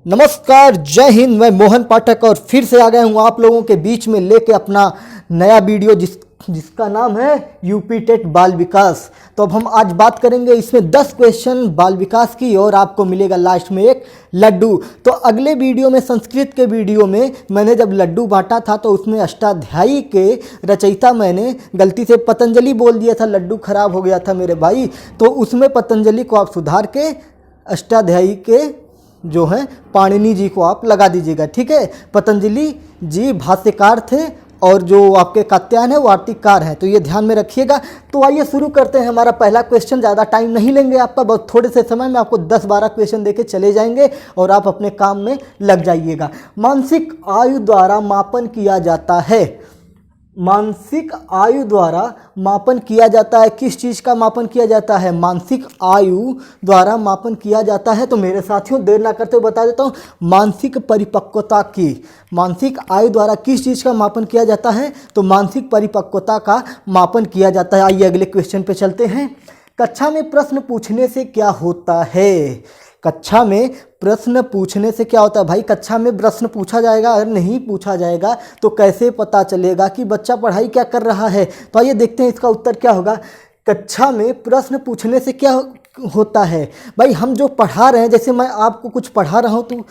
नमस्कार, जय हिंद। मैं मोहन पाठक और फिर से आ गया हूँ आप लोगों के बीच में लेके अपना नया वीडियो जिसका नाम है यूपी टेट बाल विकास। तो अब हम आज बात करेंगे इसमें 10 क्वेश्चन बाल विकास की और आपको मिलेगा लास्ट में एक लड्डू। तो अगले वीडियो में, संस्कृत के वीडियो में, मैंने जब लड्डू बांटा था तो उसमें अष्टाध्यायी के रचयिता मैंने गलती से पतंजलि बोल दिया था, लड्डू खराब हो गया था मेरे भाई। तो उसमें पतंजलि को आप सुधार के अष्टाध्यायी के जो है पाणिनि जी को आप लगा दीजिएगा, ठीक है। पतंजलि जी भाष्यकार थे और जो आपके कात्यायन है वो वार्तिककार हैं, तो ये ध्यान में रखिएगा। तो आइए शुरू करते हैं हमारा पहला क्वेश्चन। ज़्यादा टाइम नहीं लेंगे आपका, बहुत थोड़े से समय में आपको 10-12 क्वेश्चन देके चले जाएंगे और आप अपने काम में लग जाइएगा। मानसिक आयु द्वारा मापन किया जाता है। मानसिक आयु द्वारा मापन किया जाता है। किस चीज़ का मापन किया जाता है? मानसिक आयु द्वारा मापन किया जाता है। तो मेरे साथियों देर ना करते हुए बता देता हूँ, मानसिक परिपक्वता की, मानसिक आयु द्वारा किस चीज़ का मापन किया जाता है? तो मानसिक परिपक्वता का मापन किया जाता है। आइए अगले क्वेश्चन पे चलते हैं। कक्षा में प्रश्न पूछने से क्या होता है? कक्षा में प्रश्न पूछने से क्या होता है? भाई कक्षा में प्रश्न पूछा जाएगा, अगर नहीं पूछा जाएगा तो कैसे पता चलेगा कि बच्चा पढ़ाई क्या कर रहा है? तो आइए देखते हैं इसका उत्तर क्या होगा। कक्षा में प्रश्न पूछने से क्या होता है? भाई हम जो पढ़ा रहे हैं, जैसे मैं आपको कुछ पढ़ा रहा हूँ तो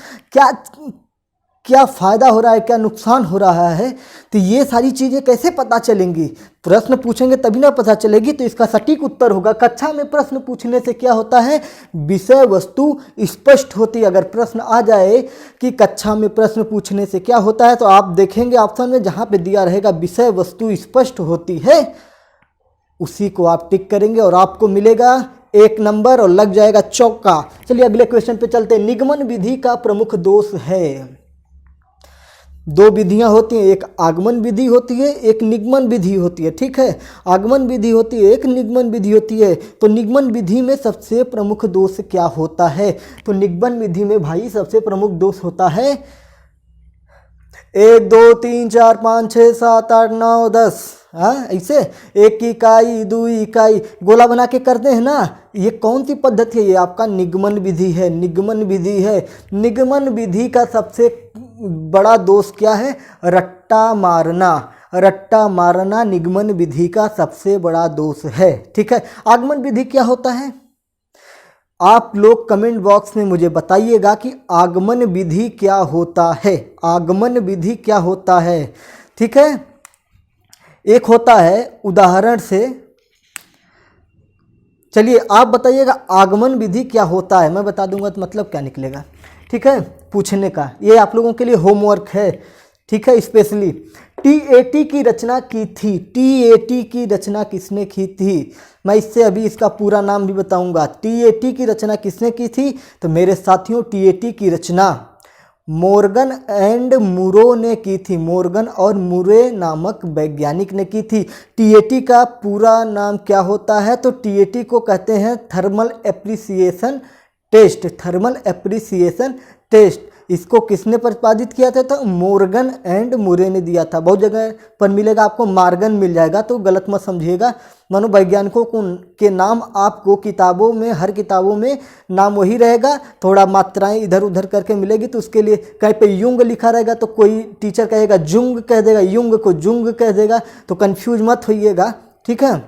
क्या फ़ायदा हो रहा है, क्या नुकसान हो रहा है, तो ये सारी चीज़ें कैसे पता चलेंगी? प्रश्न पूछेंगे तभी ना पता चलेगी। तो इसका सटीक उत्तर होगा, कक्षा में प्रश्न पूछने से क्या होता है? विषय वस्तु स्पष्ट होती है। अगर प्रश्न आ जाए कि कक्षा में प्रश्न पूछने से क्या होता है, तो आप देखेंगे ऑप्शन में जहाँ पे दिया रहेगा विषय वस्तु स्पष्ट होती है, उसी को आप टिक करेंगे और आपको मिलेगा 1 नंबर और लग जाएगा चौका। चलिए अगले क्वेश्चन पे चलते हैं। निगमन विधि का प्रमुख दोष है। 2 विधियां होती हैं, एक आगमन विधि होती है, एक निगमन विधि होती है, ठीक है। आगमन विधि होती है, एक निगमन विधि होती है। तो निगमन विधि में सबसे प्रमुख दोष क्या होता है? तो निगमन विधि में भाई सबसे प्रमुख दोष होता है 1 2 3 4 5 6 7 8 9 10, हाँ ऐसे 1 इकाई 2 इकाई गोला बना के करते हैं ना। ये कौन सी पद्धति है? ये आपका निगमन विधि है, निगमन विधि है। निगमन विधि का सबसे बड़ा दोष क्या है? रट्टा मारना। रट्टा मारना निगमन विधि का सबसे बड़ा दोष है, ठीक है। आगमन विधि क्या होता है? आप लोग कमेंट बॉक्स में मुझे बताइएगा कि आगमन विधि क्या होता है। आगमन विधि क्या होता है, ठीक है। एक होता है उदाहरण से, चलिए आप बताइएगा आगमन विधि क्या होता है, मैं बता दूंगा तो मतलब क्या निकलेगा, ठीक है। पूछने का ये आप लोगों के लिए होमवर्क है, ठीक है। स्पेशली टीएटी की रचना की थी। टीएटी की रचना किसने की थी? मैं इससे अभी इसका पूरा नाम भी बताऊंगा। टीएटी की रचना किसने की थी? तो मेरे साथियों टीएटी की रचना मॉर्गन एंड मुरो ने की थी। मॉर्गन और मुरे नामक वैज्ञानिक ने की थी। टीएटी का पूरा नाम क्या होता है? तो टीएटी को कहते हैं thermal appreciation test. Thermal appreciation test इसको किसने प्रतिपादित किया था? तो मॉर्गन एंड मुरे ने दिया था। बहुत जगह पर मिलेगा आपको मार्गन मिल जाएगा, तो गलत मत समझिएगा। मनोवैज्ञानिकों के नाम आपको किताबों में, हर किताबों में नाम वही रहेगा, थोड़ा मात्राएं इधर उधर करके मिलेगी। तो उसके लिए कहीं पे युंग लिखा रहेगा तो कोई टीचर कहेगा जुंग कह देगा, युंग को जुंग कह देगा, तो कन्फ्यूज मत होइएगा, ठीक है।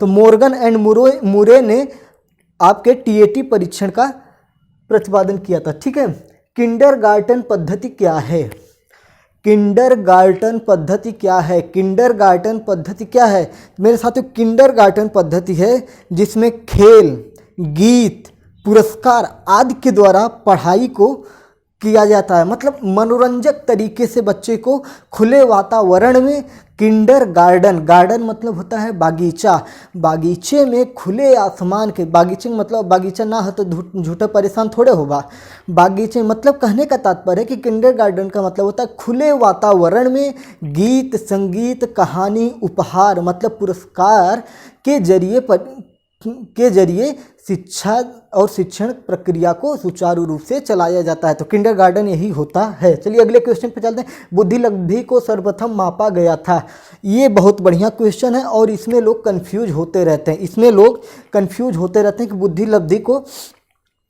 तो मॉर्गन एंड मुरे ने आपके टीएटी परीक्षण का प्रतिपादन किया था, ठीक है। किंडरगार्टन पद्धति क्या है? किंडरगार्टन पद्धति क्या है? किंडरगार्टन पद्धति क्या है मेरे साथियों? किंडरगार्टन पद्धति है जिसमें खेल, गीत, पुरस्कार आदि के द्वारा पढ़ाई को किया जाता है। मतलब मनोरंजक तरीके से बच्चे को खुले वातावरण में, किंडरगार्टन, गार्डन मतलब होता है बागीचा, बागीचे में खुले आसमान के, बागीचे मतलब बागीचा ना हो तो झूठा परेशान थोड़े होगा। बागीचे मतलब कहने का तात्पर्य है कि किंडरगार्टन का मतलब होता है खुले वातावरण में गीत, संगीत, कहानी, उपहार मतलब पुरस्कार के जरिए शिक्षा और शिक्षण प्रक्रिया को सुचारू रूप से चलाया जाता है। तो किंडरगार्टन यही होता है। चलिए अगले क्वेश्चन पे चलते हैं। बुद्धि लब्धि को सर्वप्रथम मापा गया था। ये बहुत बढ़िया क्वेश्चन है और इसमें लोग कंफ्यूज होते रहते हैं। कि बुद्धि लब्धि को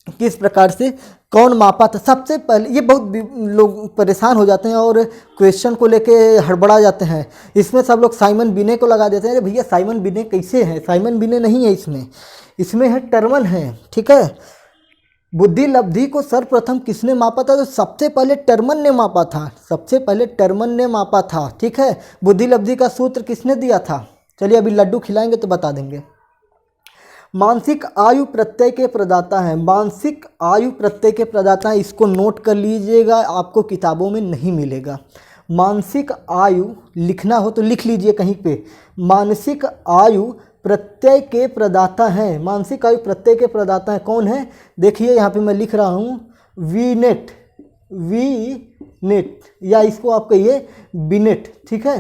किस प्रकार से कौन मापा था? सबसे पहले ये बहुत लोग परेशान हो जाते हैं और क्वेश्चन को लेके हड़बड़ा जाते हैं। इसमें सब लोग साइमन बिने को लगा देते हैं। अरे भैया साइमन बिने कैसे है? साइमन बिने नहीं है इसमें है टर्मन है। ठीक है, बुद्धि लब्धि को सर्वप्रथम किसने मापा था? तो सबसे पहले टर्मन ने मापा था, सबसे पहले टर्मन ने मापा था। ठीक है, बुद्धि लब्धि का सूत्र किसने दिया था? चलिए अभी लड्डू खिलाएंगे तो बता देंगे। मानसिक आयु प्रत्यय के प्रदाता हैं, मानसिक आयु प्रत्यय के प्रदाता हैं। इसको नोट कर लीजिएगा, आपको किताबों में नहीं मिलेगा। मानसिक आयु लिखना हो तो लिख लीजिए कहीं पे। मानसिक आयु प्रत्यय के प्रदाता हैं, मानसिक आयु प्रत्यय के प्रदाता हैं। कौन है? देखिए यहाँ पे मैं लिख रहा हूँ वी नेट या इसको आप कहिए बिनेट। ठीक है,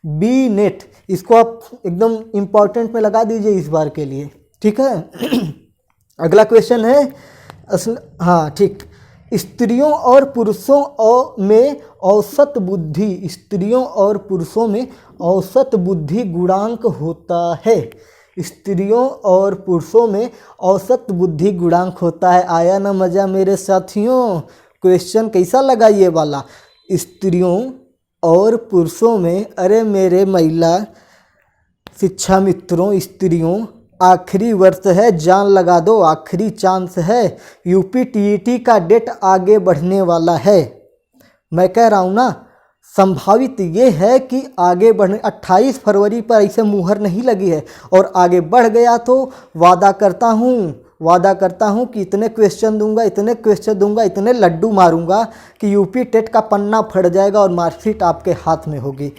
बी नेट, इसको आप एकदम इम्पॉर्टेंट में लगा दीजिए इस बार के लिए। ठीक है अगला क्वेश्चन है हाँ ठीक, स्त्रियों और पुरुषों में औसत बुद्धि, स्त्रियों और पुरुषों में औसत बुद्धि गुणांक होता है। स्त्रियों और पुरुषों में औसत बुद्धि गुणांक होता है। आया ना मज़ा मेरे साथियों? क्वेश्चन कैसा लगा ये वाला? स्त्रियों और पुरुषों में, अरे मेरे महिला शिक्षा मित्रों, स्त्रियों, आखिरी वर्ष है, जान लगा दो, आखिरी चांस है। यूपी टीईटी का डेट आगे बढ़ने वाला है। मैं कह रहा हूँ ना, संभावित ये है कि आगे बढ़ने 28 फरवरी पर ऐसे मुहर नहीं लगी है और आगे बढ़ गया तो वादा करता हूँ कि इतने क्वेश्चन दूंगा, इतने लड्डू मारूंगा कि यूपी टेट का पन्ना फट जाएगा और मार्कशीट आपके हाथ में होगी।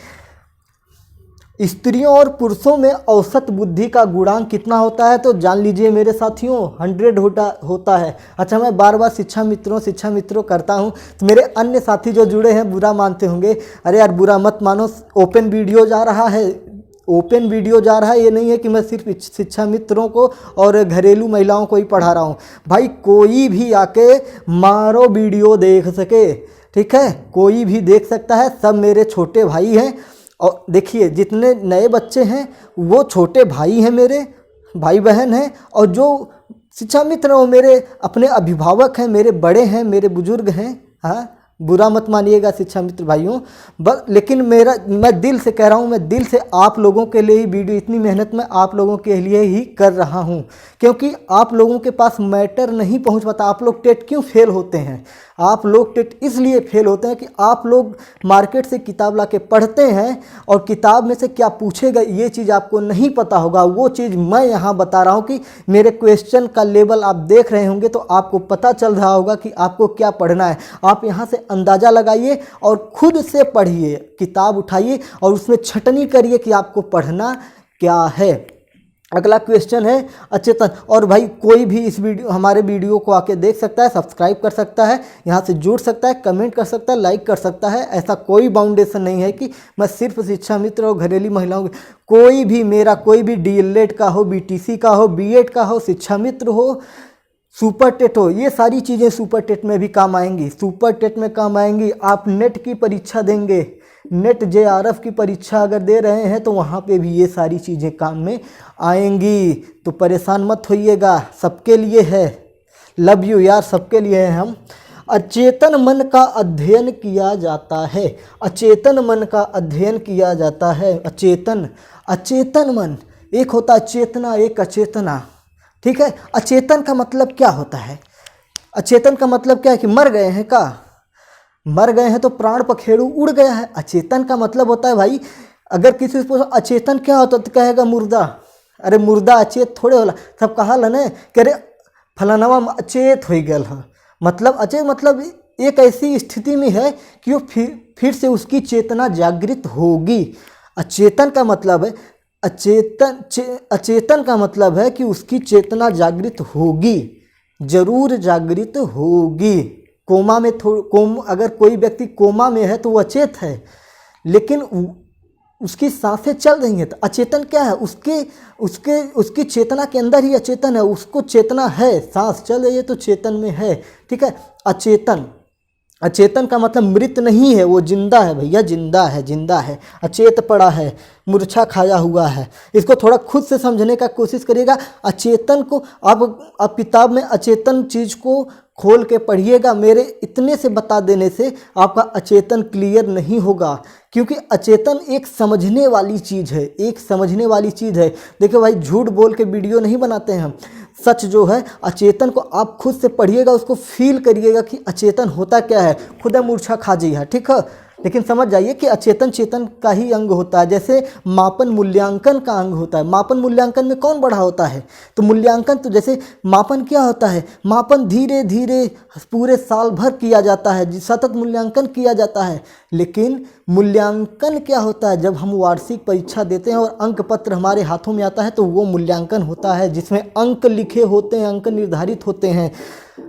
स्त्रियों और पुरुषों में औसत बुद्धि का गुणांक कितना होता है? तो जान लीजिए मेरे साथियों, 100 होता है। अच्छा, मैं बार बार शिक्षा मित्रों करता हूँ तो मेरे अन्य साथी जो जुड़े हैं बुरा मानते होंगे। अरे यार बुरा मत मानो, ओपन वीडियो जा रहा है, ये नहीं है कि मैं सिर्फ शिक्षा मित्रों को और घरेलू महिलाओं को ही पढ़ा रहा हूँ। भाई कोई भी आके मारो वीडियो देख सके। ठीक है, कोई भी देख सकता है, सब मेरे छोटे भाई हैं। और देखिए जितने नए बच्चे हैं वो छोटे भाई हैं, मेरे भाई बहन हैं, और जो शिक्षा मित्र हैं वो मेरे अपने अभिभावक हैं, मेरे बड़े हैं, मेरे बुजुर्ग हैं। हाँ, बुरा मत मानिएगा शिक्षा मित्र भाइयों। लेकिन मैं दिल से कह रहा हूँ, मैं दिल से आप लोगों के लिए ही वीडियो, इतनी मेहनत मैं आप लोगों के लिए ही कर रहा हूँ, क्योंकि आप लोगों के पास मैटर नहीं पहुँच पाता। आप लोग टेट क्यों फेल होते हैं? आप लोग टेट इसलिए फेल होते हैं कि आप लोग मार्केट से किताब ला के पढ़ते हैं और किताब में से क्या पूछेगा ये चीज़ आपको नहीं पता होगा। वो चीज़ मैं यहाँ बता रहा हूँ कि मेरे क्वेश्चन का लेवल आप देख रहे होंगे तो आपको पता चल रहा होगा कि आपको क्या पढ़ना है। आप यहाँ से अंदाज़ा लगाइए और खुद से पढ़िए, किताब उठाइए और उसमें छटनी करिए कि आपको पढ़ना क्या है। अगला क्वेश्चन है अचेतन। और भाई कोई भी इस हमारे वीडियो को आके देख सकता है, सब्सक्राइब कर सकता है, यहाँ से जुड़ सकता है, कमेंट कर सकता है, लाइक कर सकता है। ऐसा कोई बाउंडेशन नहीं है कि मैं सिर्फ शिक्षा मित्र और घरेलू महिलाओं कोई भी मेरा कोई भी डीएलएड का हो, बीटीसी का हो, बीएड का हो, शिक्षा मित्र हो, सुपर टेट हो, ये सारी चीज़ें सुपर टेट में भी काम आएंगी, सुपर टेट में काम आएंगी। आप नेट की परीक्षा देंगे, नेट जेआरएफ की परीक्षा अगर दे रहे हैं तो वहाँ पे भी ये सारी चीज़ें काम में आएंगी। तो परेशान मत होइएगा, सबके लिए है। लव यू यार, सबके लिए है हम। अचेतन मन का अध्ययन किया जाता है, अचेतन मन का अध्ययन किया जाता है। अचेतन मन, एक होता चेतना, एक अचेतना। ठीक है, अचेतन का मतलब क्या होता है? अचेतन का मतलब क्या है कि मर गए हैं का? मर गए हैं तो प्राण पखेरु उड़ गया है। अचेतन का मतलब होता है भाई, अगर किसी से पूछो अचेतन क्या होता है तो कहेगा मुर्दा। अरे मुर्दा अचेत थोड़े होला, सब कहा ना कि अरे फलानवा अचेत हो गया है। मतलब अचेत मतलब एक ऐसी स्थिति में है कि वो फिर से उसकी चेतना जागृत होगी। अचेतन का मतलब है अचेतन का मतलब है कि उसकी चेतना जागृत होगी, जरूर जागृत होगी। कोमा में अगर कोई व्यक्ति कोमा में है तो वो अचेत है, लेकिन उसकी सांसें चल रही हैं। तो अचेतन क्या है? उसकी चेतना के अंदर ही अचेतन है, उसको चेतना है, सांस चल रही है तो चेतन में है। ठीक है, अचेतन का मतलब मृत नहीं है, वो जिंदा है भैया, जिंदा है, जिंदा है, अचेत पड़ा है, मूर्छा खाया हुआ है। इसको थोड़ा खुद से समझने का कोशिश करिएगा। अचेतन को आप किताब में अचेतन चीज़ को खोल के पढ़िएगा। मेरे इतने से बता देने से आपका अचेतन क्लियर नहीं होगा, क्योंकि अचेतन एक समझने वाली चीज़ है, एक समझने वाली चीज़ है। देखिए भाई, झूठ बोल के वीडियो नहीं बनाते हैं हम। सच जो है, अचेतन को आप खुद से पढ़िएगा, उसको फील करिएगा कि अचेतन होता क्या है। खुदा मूर्छा खा जी है, ठीक है, लेकिन समझ जाइए कि अचेतन चेतन का ही अंग होता है। जैसे मापन मूल्यांकन का अंग होता है। मापन मूल्यांकन में कौन बड़ा होता है? तो मूल्यांकन, तो जैसे मापन क्या होता है? मापन धीरे धीरे पूरे साल भर किया जाता है, सतत मूल्यांकन किया जाता है। लेकिन मूल्यांकन क्या होता है? जब हम वार्षिक परीक्षा देते हैं और अंक पत्र हमारे हाथों में आता है, तो वो मूल्यांकन होता है, जिसमें अंक लिखे होते हैं, अंक निर्धारित होते हैं।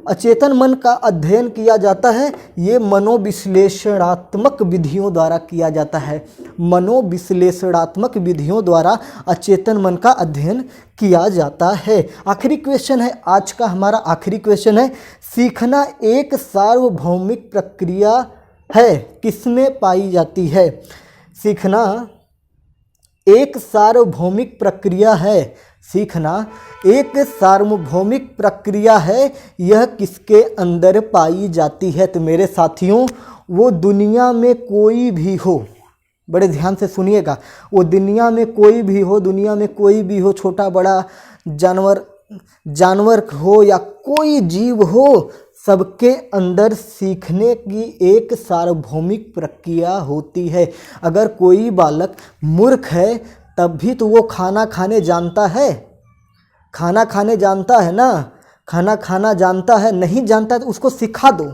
अचेतन मन का अध्ययन किया जाता है, ये मनोविश्लेषणात्मक विधियों द्वारा किया जाता है। मनोविश्लेषणात्मक विधियों द्वारा अचेतन मन का अध्ययन किया जाता है। आखिरी क्वेश्चन है आज का, हमारा आखिरी क्वेश्चन है, सीखना एक सार्वभौमिक प्रक्रिया है, किसमें पाई जाती है? सीखना एक सार्वभौमिक प्रक्रिया है, सीखना एक सार्वभौमिक प्रक्रिया है, यह किसके अंदर पाई जाती है? तो मेरे साथियों, वो दुनिया में कोई भी हो, बड़े ध्यान से सुनिएगा, वो दुनिया में कोई भी हो, दुनिया में कोई भी हो, छोटा बड़ा जानवर हो या कोई जीव हो, सबके अंदर सीखने की एक सार्वभौमिक प्रक्रिया होती है। अगर कोई बालक मूर्ख है तब भी तो वो खाना खाने जानता है, खाना खाने जानता है ना, खाना खाना जानता है। नहीं जानता है तो उसको सिखा दो,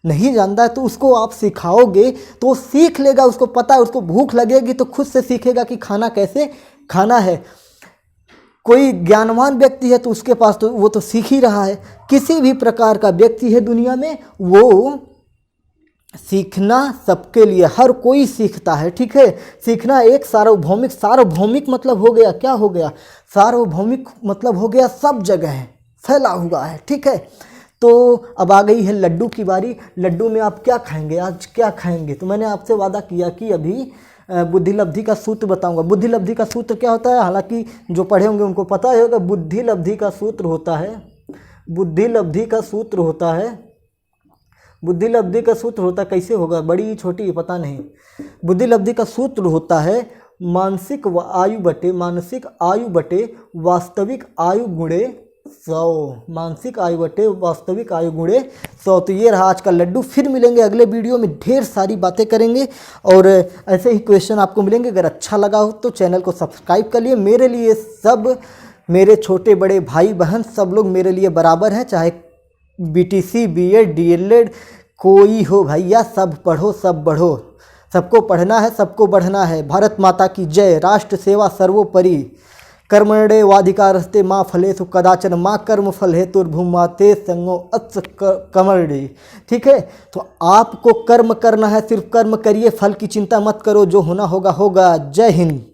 नहीं जानता है तो उसको आप सिखाओगे तो वो सीख लेगा, उसको पता है, उसको भूख लगेगी तो खुद से सीखेगा कि खाना कैसे खाना है। कोई ज्ञानवान व्यक्ति है तो उसके पास तो वो तो सीख ही रहा है। किसी भी प्रकार का व्यक्ति है दुनिया में, वो सीखना सबके लिए, हर कोई सीखता है, ठीक है। सीखना एक सार्वभौमिक, सार्वभौमिक मतलब हो गया, क्या हो गया? सार्वभौमिक मतलब हो गया सब जगह फैला हुआ है, ठीक है। तो अब आ गई है लड्डू की बारी। लड्डू में आप क्या खाएंगे? आज क्या खाएंगे? तो मैंने आपसे वादा किया कि अभी बुद्धि लब्धि का सूत्र बताऊंगा। बुद्धि लब्धि का सूत्र क्या होता है? हालांकि जो पढ़े होंगे उनको पता ही होगा। बुद्धि लब्धि का सूत्र होता है, बुद्धि लब्धि का सूत्र होता है, बुद्धि लब्धि का सूत्र होता कैसे होगा? बड़ी छोटी पता नहीं। बुद्धि लब्धि का सूत्र होता है मानसिक आयु बटे वास्तविक आयु गुणे 100, मानसिक आयु बटे वास्तविक आयु गुणे 100। तो ये रहा आज का लड्डू। फिर मिलेंगे अगले वीडियो में, ढेर सारी बातें करेंगे और ऐसे ही क्वेश्चन आपको मिलेंगे। अगर अच्छा लगा हो तो चैनल को सब्सक्राइब कर लिए। मेरे लिए सब, मेरे छोटे बड़े भाई बहन सब लोग मेरे लिए बराबर हैं, चाहे BTC BEd DLEd कोई हो भैया, सब पढ़ो सब बढ़ो, सबको पढ़ना है, सबको बढ़ना है। भारत माता की जय। राष्ट्र सेवा सर्वोपरि। कर्मण्येवाधिकारस्ते माँ फलेषु कदाचन माँ कर्म फल हेतुर्भुमा ते संगो अत्स कमर्णे। ठीक है, तो आपको कर्म करना है, सिर्फ कर्म करिए, फल की चिंता मत करो, जो होना होगा होगा। जय हिंद।